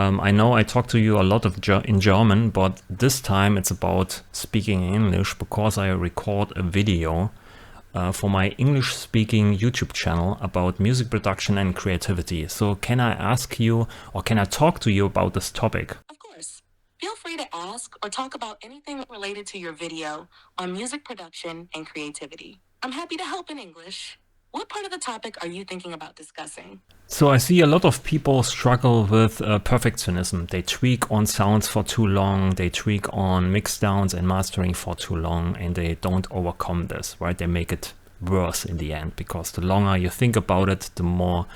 I know I talk to you a lot in German, but this time it's about speaking English because I record a video for my English-speaking YouTube channel about music production and creativity. So can I ask you, or can I talk to you about this topic? Of course. Feel free to ask or talk about anything related to your video on music production and creativity. I'm happy to help in English. What part of the topic are you thinking about discussing? So I see a lot of people struggle with perfectionism. They tweak on sounds for too long, they tweak on mix downs and mastering for too long, and they don't overcome this, right? They make it worse in the end, because the longer you think about it, the more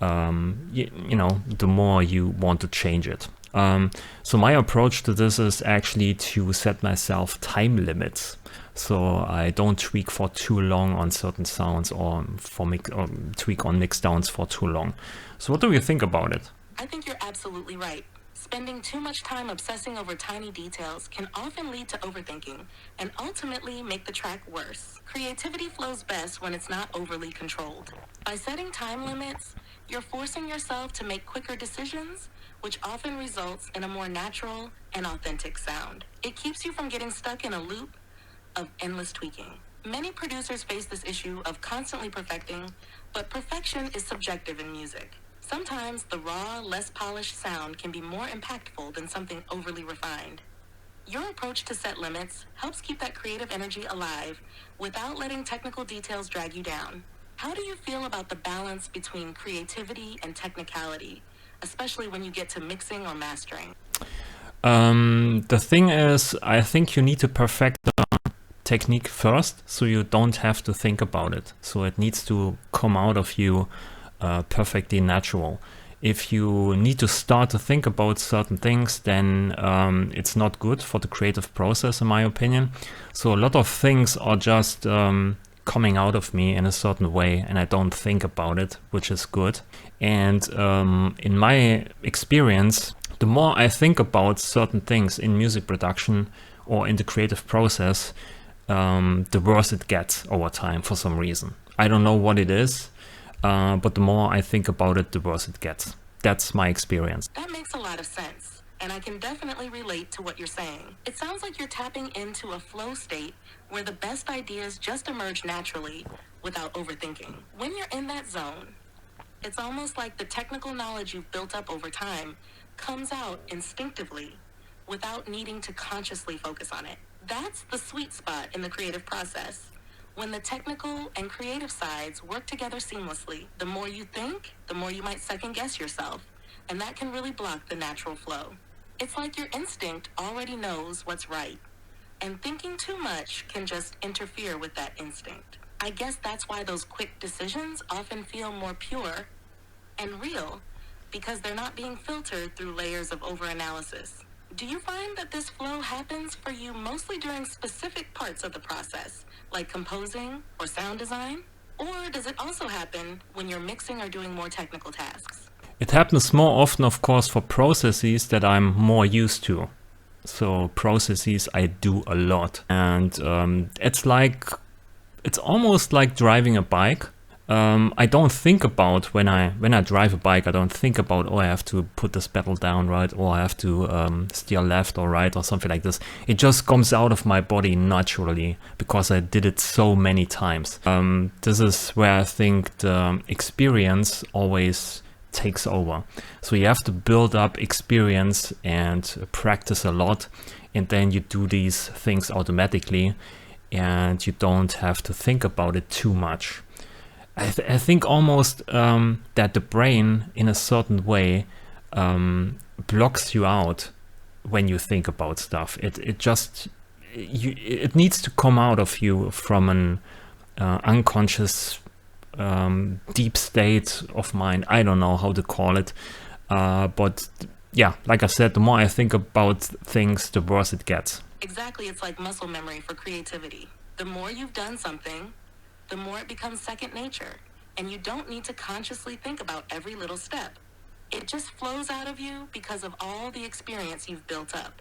the more you want to change it. So my approach to this is actually to set myself time limits. So I don't tweak for too long on certain sounds, or tweak on mix downs for too long. So what do you think about it? I think you're absolutely right. Spending too much time obsessing over tiny details can often lead to overthinking and ultimately make the track worse. Creativity flows best when it's not overly controlled. By setting time limits, you're forcing yourself to make quicker decisions, which often results in a more natural and authentic sound. It keeps you from getting stuck in a loop of endless tweaking. Many producers face this issue of constantly perfecting, but perfection is subjective in music. Sometimes the raw, less polished sound can be more impactful than something overly refined. Your approach to set limits helps keep that creative energy alive without letting technical details drag you down. How do you feel about the balance between creativity and technicality, especially when you get to mixing or mastering? The thing is, I think you need to perfect the technique first, so you don't have to think about it. So it needs to come out of you perfectly natural. If you need to start to think about certain things, then it's not good for the creative process, in my opinion. So a lot of things are just coming out of me in a certain way, and I don't think about it, which is good. And in my experience, the more I think about certain things in music production or in the creative process, the worse it gets over time for some reason. I don't know what it is, but the more I think about it, the worse it gets. That's my experience. That makes a lot of sense, and I can definitely relate to what you're saying. It sounds like you're tapping into a flow state where the best ideas just emerge naturally without overthinking. When you're in that zone, it's almost like the technical knowledge you've built up over time comes out instinctively without needing to consciously focus on it. That's the sweet spot in the creative process. When the technical and creative sides work together seamlessly, the more you think, the more you might second guess yourself, and that can really block the natural flow. It's like your instinct already knows what's right, and thinking too much can just interfere with that instinct. I guess that's why those quick decisions often feel more pure and real, because they're not being filtered through layers of overanalysis. Do you find that this flow happens for you mostly during specific parts of the process, like composing or sound design? Or does it also happen when you're mixing or doing more technical tasks? It happens more often, of course, for processes that I'm more used to. So processes I do a lot, and it's almost like driving a bike. I don't think about when I drive a bike. I don't think about, oh, I have to put this pedal down, right, or I have to steer left or right or something like this. It just comes out of my body naturally because I did it so many times. This is where I think the experience always takes over. So you have to build up experience and practice a lot, and then you do these things automatically, and you don't have to think about it too much. I think almost that the brain, in a certain way, blocks you out when you think about stuff. It needs to come out of you from an unconscious deep state of mind. I don't know how to call it, but yeah, like I said, the more I think about things, the worse it gets. Exactly, it's like muscle memory for creativity. The more you've done something, the more it becomes second nature, and you don't need to consciously think about every little step. It just flows out of you because of all the experience you've built up.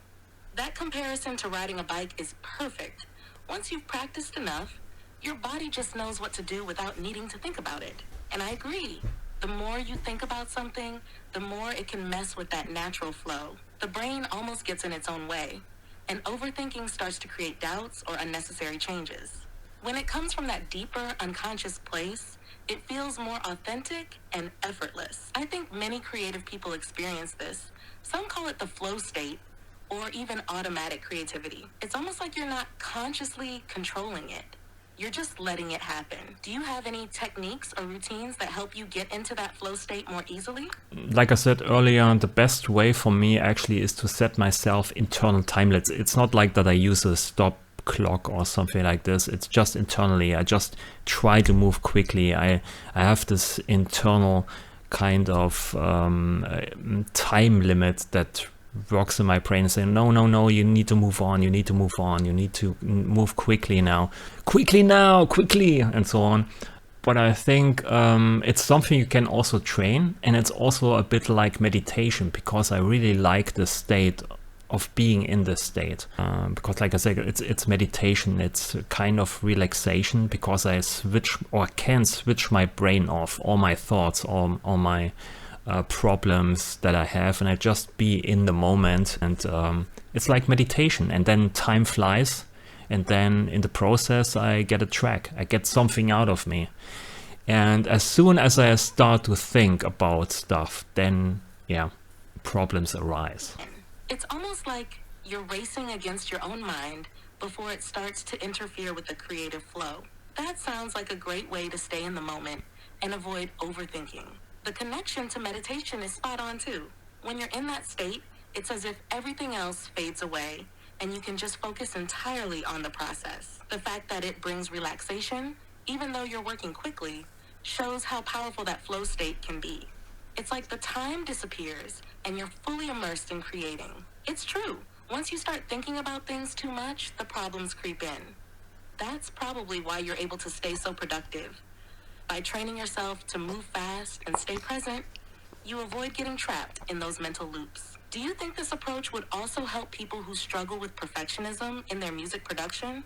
That comparison to riding a bike is perfect. Once you've practiced enough, your body just knows what to do without needing to think about it. And I agree, The more you think about something, the more it can mess with that natural flow. The brain almost gets in its own way, and overthinking starts to create doubts or unnecessary changes. When it comes from that deeper, unconscious place, it feels more authentic and effortless. I think many creative people experience this. Some call it the flow state or even automatic creativity. It's almost like you're not consciously controlling it. You're just letting it happen. Do you have any techniques or routines that help you get into that flow state more easily? Like I said earlier, the best way for me actually is to set myself internal time limits. It's not like that I use a stop clock or something like this. It's just internally. I just try to move quickly. I have this internal kind of time limit that works in my brain saying, no, you need to move on, you need to move quickly now, and so on. But I think it's something you can also train, and it's also a bit like meditation, because I really like the state of being in this state, because like I said, it's meditation. It's a kind of relaxation, because I can switch my brain off, all my thoughts, all my problems that I have, and I just be in the moment, and it's like meditation. And then time flies, and then in the process I get a track, I get something out of me. And as soon as I start to think about stuff, then problems arise. It's almost like you're racing against your own mind before it starts to interfere with the creative flow. That sounds like a great way to stay in the moment and avoid overthinking. The connection to meditation is spot on too. When you're in that state, it's as if everything else fades away and you can just focus entirely on the process. The fact that it brings relaxation, even though you're working quickly, shows how powerful that flow state can be. It's like the time disappears and you're fully immersed in creating. It's true. Once you start thinking about things too much, the problems creep in. That's probably why you're able to stay so productive. By training yourself to move fast and stay present, you avoid getting trapped in those mental loops. Do you think this approach would also help people who struggle with perfectionism in their music production?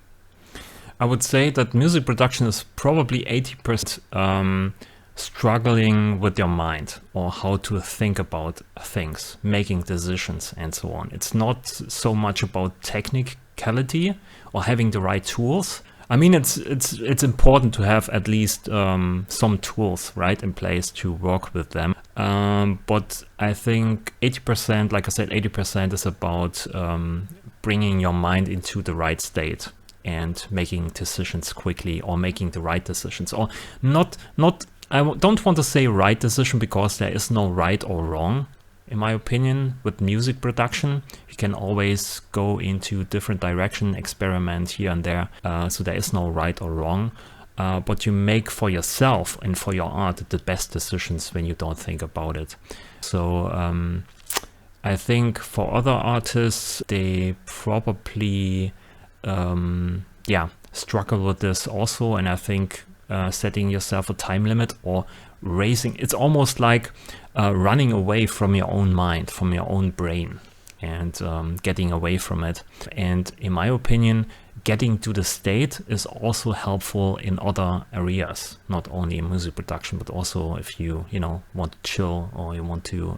I would say that music production is probably 80% struggling with your mind, or how to think about things, making decisions, and so on. It's not so much about technicality or having the right tools. I mean, it's important to have at least some tools right in place to work with them. But I think 80%, like I said, 80% is about bringing your mind into the right state and making decisions quickly, or making the right decisions, or not. I don't want to say right decision, because there is no right or wrong. In my opinion, with music production, you can always go into different direction, experiment here and there. So there is no right or wrong, but you make for yourself and for your art the best decisions when you don't think about it. So I think for other artists, they probably struggle with this also. And I think setting yourself a time limit, or racing, it's almost like running away from your own mind, from your own brain, and getting away from it. And in my opinion, getting to the state is also helpful in other areas, not only in music production, but also if you want to chill, or you want to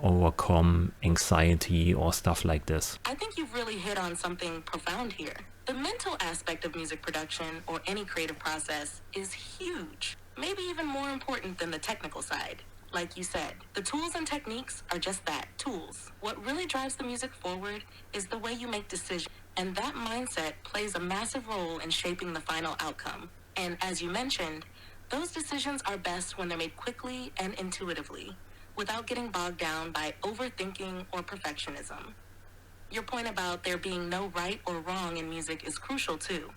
overcome anxiety or stuff like this. I think you've really hit on something profound here. The mental aspect of music production, or any creative process, is huge. Maybe even more important than the technical side. Like you said, the tools and techniques are just that, tools. What really drives the music forward is the way you make decisions, and that mindset plays a massive role in shaping the final outcome. And as you mentioned, those decisions are best when they're made quickly and intuitively, without getting bogged down by overthinking or perfectionism. Your point about there being no right or wrong in music is crucial too.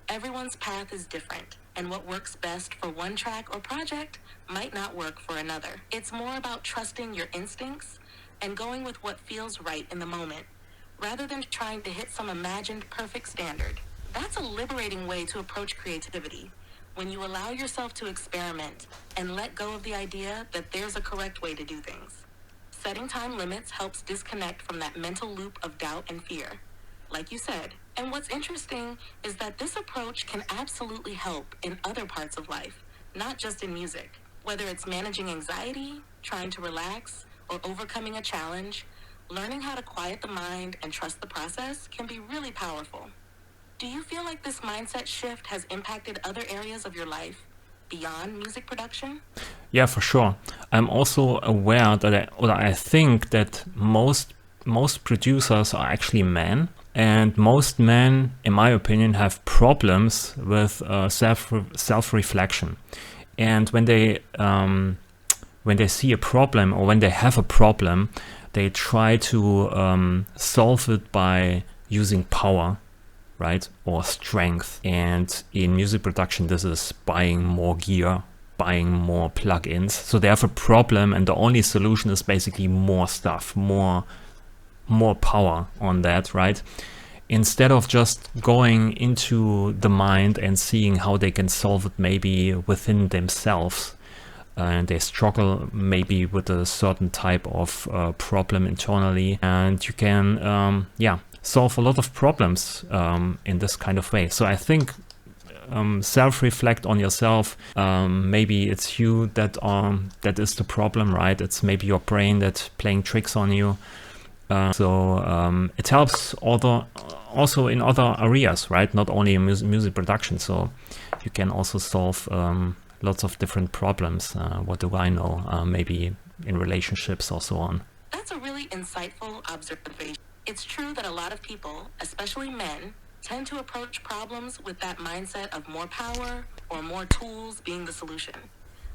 Everyone's path is different, and what works best for one track or project might not work for another. It's more about trusting your instincts and going with what feels right in the moment, rather than trying to hit some imagined perfect standard. That's a liberating way to approach creativity, when you allow yourself to experiment and let go of the idea that there's a correct way to do things. Setting time limits helps disconnect from that mental loop of doubt and fear, like you said. And what's interesting is that this approach can absolutely help in other parts of life, not just in music. Whether it's managing anxiety, trying to relax, or overcoming a challenge, learning how to quiet the mind and trust the process can be really powerful. Do you feel like this mindset shift has impacted other areas of your life beyond music production? Yeah, for sure. I'm also aware that I think that most producers are actually men, and most men, in my opinion, have problems with self reflection. And when they see a problem or when they have a problem, they try to solve it by using power, right, or strength. And in music production, this is buying more gear, buying more plugins. So they have a problem, and the only solution is basically more stuff, more power on that, right? Instead of just going into the mind and seeing how they can solve it maybe within themselves. And they struggle maybe with a certain type of problem internally, and you can solve a lot of problems in this kind of way. So I think self-reflect on yourself. Maybe it's you that is the problem, right? It's maybe your brain that's playing tricks on you. So it helps also in other areas, right? Not only in music production. So you can also solve lots of different problems. What do I know? Maybe in relationships or so on. That's a really insightful observation. It's true that a lot of people, especially men, tend to approach problems with that mindset of more power or more tools being the solution.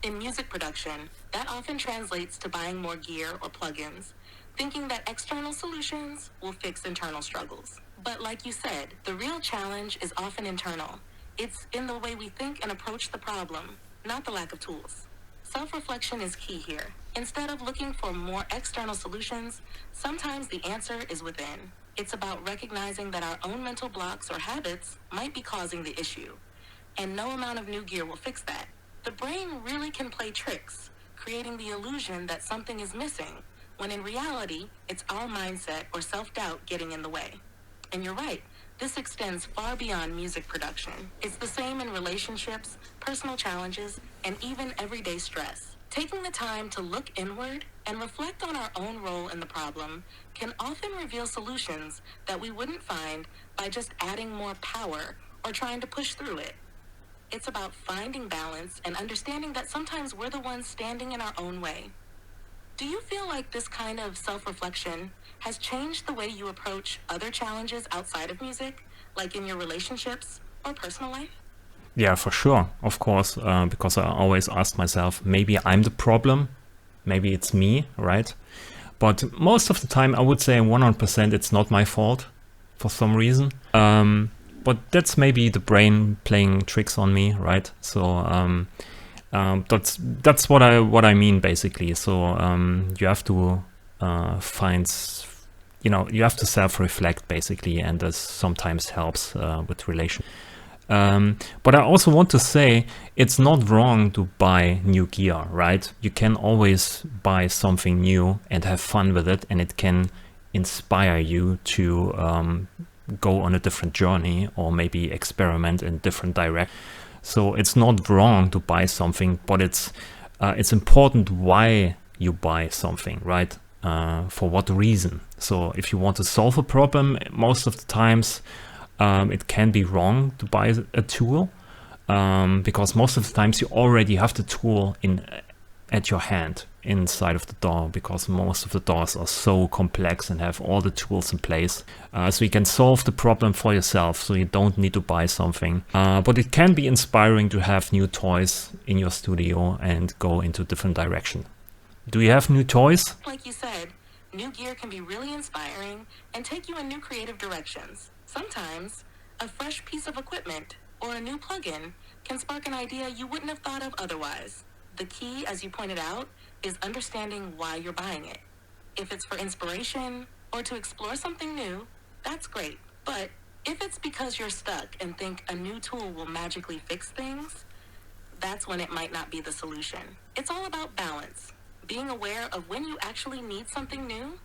In music production, that often translates to buying more gear or plugins, thinking that external solutions will fix internal struggles. But like you said, the real challenge is often internal. It's in the way we think and approach the problem, not the lack of tools. Self-reflection is key here. Instead of looking for more external solutions, sometimes the answer is within. It's about recognizing that our own mental blocks or habits might be causing the issue, and no amount of new gear will fix that. The brain really can play tricks, creating the illusion that something is missing, when in reality, it's our mindset or self-doubt getting in the way. And you're right, this extends far beyond music production. It's the same in relationships, personal challenges, and even everyday stress. Taking the time to look inward and reflect on our own role in the problem can often reveal solutions that we wouldn't find by just adding more power or trying to push through it. It's about finding balance and understanding that sometimes we're the ones standing in our own way. Do you feel like this kind of self-reflection has changed the way you approach other challenges outside of music, like in your relationships or personal life? Yeah, for sure, of course, because I always ask myself, maybe I'm the problem, maybe it's me, right? But most of the time, I would say 100% it's not my fault for some reason. But that's maybe the brain playing tricks on me, right? So that's what I mean basically. So you have to you have to self-reflect basically, and this sometimes helps with relation. But I also want to say it's not wrong to buy new gear, right? You can always buy something new and have fun with it, and it can inspire you to go on a different journey or maybe experiment in different directions. So it's not wrong to buy something, but it's important why you buy something, right? For what reason? So if you want to solve a problem, most of the times it can be wrong to buy a tool because most of the times you already have the tool at your hand inside of the DAW, because most of the DAWs are so complex and have all the tools in place. So you can solve the problem for yourself, so you don't need to buy something. But it can be inspiring to have new toys in your studio and go into different direction. Do you have new toys? Like you said, new gear can be really inspiring and take you in new creative directions. Sometimes, a fresh piece of equipment or a new plugin can spark an idea you wouldn't have thought of otherwise. The key, as you pointed out, is understanding why you're buying it. If it's for inspiration or to explore something new, that's great. But if it's because you're stuck and think a new tool will magically fix things, that's when it might not be the solution. It's all about balance, being aware of when you actually need something new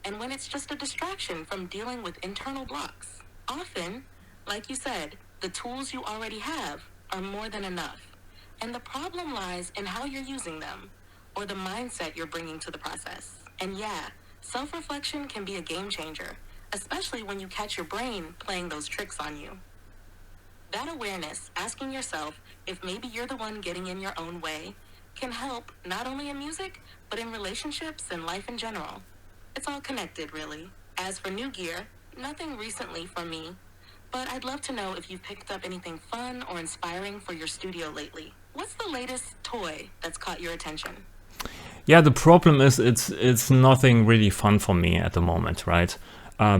and when it's just a distraction from dealing with internal blocks. Often, like you said, the tools you already have are more than enough. And the problem lies in how you're using them, or the mindset you're bringing to the process. And yeah, self-reflection can be a game changer, especially when you catch your brain playing those tricks on you. That awareness, asking yourself if maybe you're the one getting in your own way, can help not only in music, but in relationships and life in general. It's all connected, really. As for new gear, nothing recently from me, but I'd love to know if you've picked up anything fun or inspiring for your studio lately. What's the latest toy that's caught your attention? Yeah, the problem is it's nothing really fun for me at the moment, right?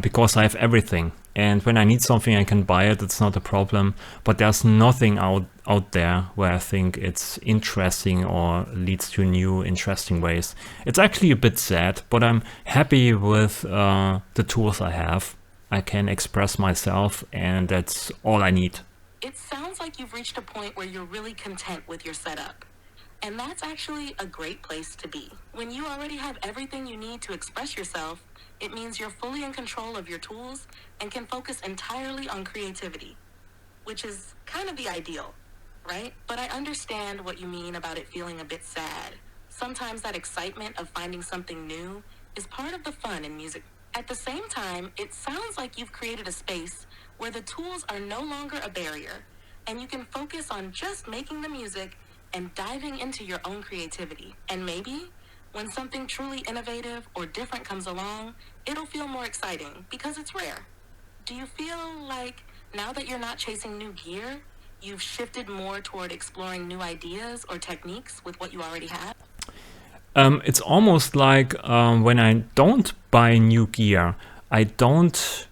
Because I have everything, and when I need something, I can buy it. It's not a problem. But there's nothing out there where I think it's interesting or leads to new interesting ways. It's actually a bit sad, but I'm happy with the tools I have. I can express myself, and that's all I need. It sounds like you've reached a point where you're really content with your setup. And that's actually a great place to be. When you already have everything you need to express yourself, it means you're fully in control of your tools and can focus entirely on creativity, which is kind of the ideal, right? But I understand what you mean about it feeling a bit sad. Sometimes that excitement of finding something new is part of the fun in music. At the same time, it sounds like you've created a space where the tools are no longer a barrier, and you can focus on just making the music and diving into your own creativity. And maybe when something truly innovative or different comes along, it'll feel more exciting because it's rare. Do you feel like now that you're not chasing new gear, you've shifted more toward exploring new ideas or techniques with what you already have? It's almost like when I don't buy new gear, I don't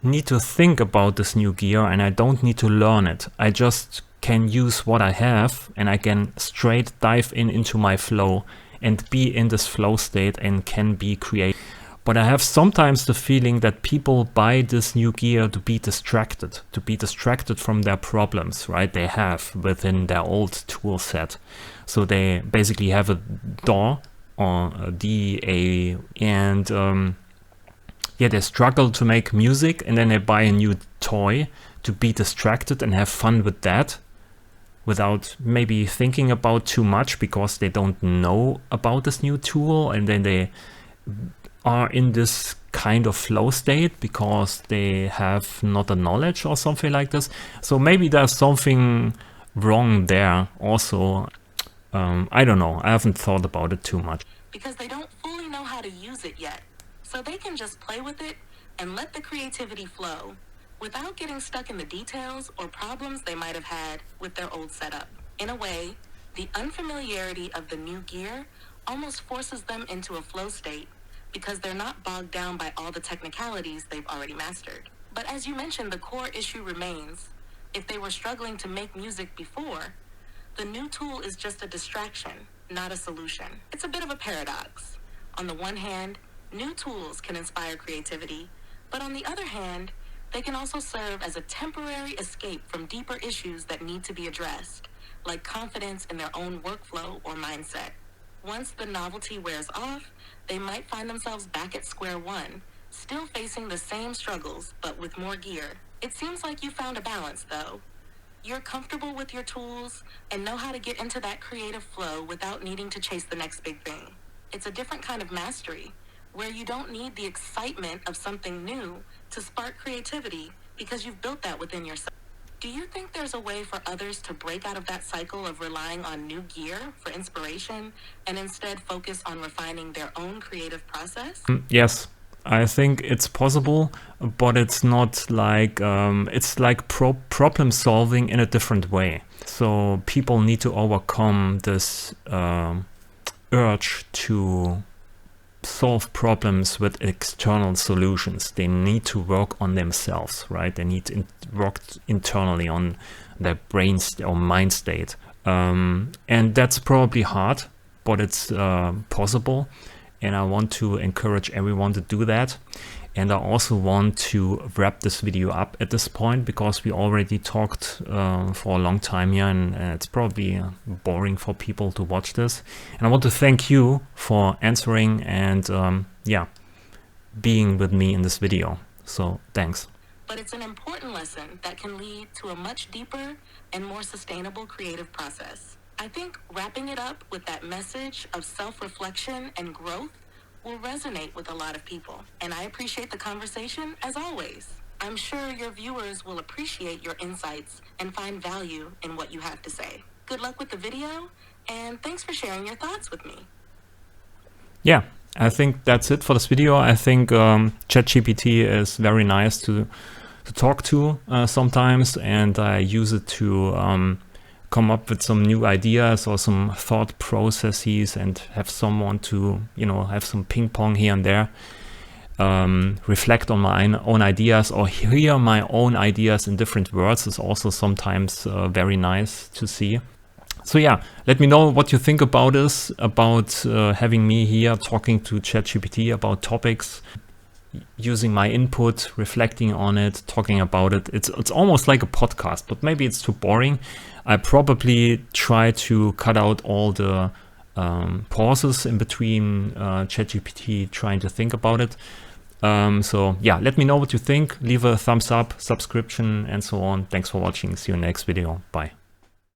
need to think about this new gear and I don't need to learn it. I just can use what I have and I can straight dive into my flow and be in this flow state and can be creative. But I have sometimes the feeling that people buy this new gear to be distracted from their problems, right? They have within their old tool set. So they basically have a DAW or a DA and yeah, they struggle to make music and then they buy a new toy to be distracted and have fun with that without maybe thinking about too much because they don't know about this new tool, and then they are in this kind of flow state because they have not the knowledge or something like this. So maybe there's something wrong there also. I don't know. I haven't thought about it too much. Because they don't fully know how to use it yet. So they can just play with it and let the creativity flow without getting stuck in the details or problems they might have had with their old setup. In a way, the unfamiliarity of the new gear almost forces them into a flow state because they're not bogged down by all the technicalities they've already mastered. But as you mentioned, the core issue remains. If they were struggling to make music before, the new tool is just a distraction, not a solution. It's a bit of a paradox. On the one hand, new tools can inspire creativity, but on the other hand, they can also serve as a temporary escape from deeper issues that need to be addressed, like confidence in their own workflow or mindset. Once the novelty wears off, they might find themselves back at square one, still facing the same struggles, but with more gear. It seems like you found a balance, though. You're comfortable with your tools and know how to get into that creative flow without needing to chase the next big thing. It's a different kind of mastery, where you don't need the excitement of something new to spark creativity because you've built that within yourself. Do you think there's a way for others to break out of that cycle of relying on new gear for inspiration and instead focus on refining their own creative process? Yes, I think it's possible, but it's not like it's like problem solving in a different way. So people need to overcome this urge to solve problems with external solutions. They need to work on themselves, right? They need to work internally on their brain or mind state. And that's probably hard, but it's possible. And I want to encourage everyone to do that. And I also want to wrap this video up at this point because we already talked for a long time here, and it's probably boring for people to watch this. And I want to thank you for answering and yeah, being with me in this video. So thanks. But it's an important lesson that can lead to a much deeper and more sustainable creative process. I think wrapping it up with that message of self-reflection and growth will resonate with a lot of people. And I appreciate the conversation as always. I'm sure your viewers will appreciate your insights and find value in what you have to say. Good luck with the video, and thanks for sharing your thoughts with me. Yeah, I think that's it for this video. I think ChatGPT is very nice to talk to sometimes, and I use it to come up with some new ideas or some thought processes and have someone to, have some ping pong here and there, reflect on my own ideas or hear my own ideas in different words is also sometimes very nice to see. So yeah, let me know what you think about this, about having me here talking to ChatGPT about topics, using my input, reflecting on it, talking about it. It's almost like a podcast, but maybe it's too boring. I probably try to cut out all the pauses in between ChatGPT trying to think about it. So yeah, let me know what you think. Leave a thumbs up, subscription, and so on. Thanks for watching. See you in the next video. Bye.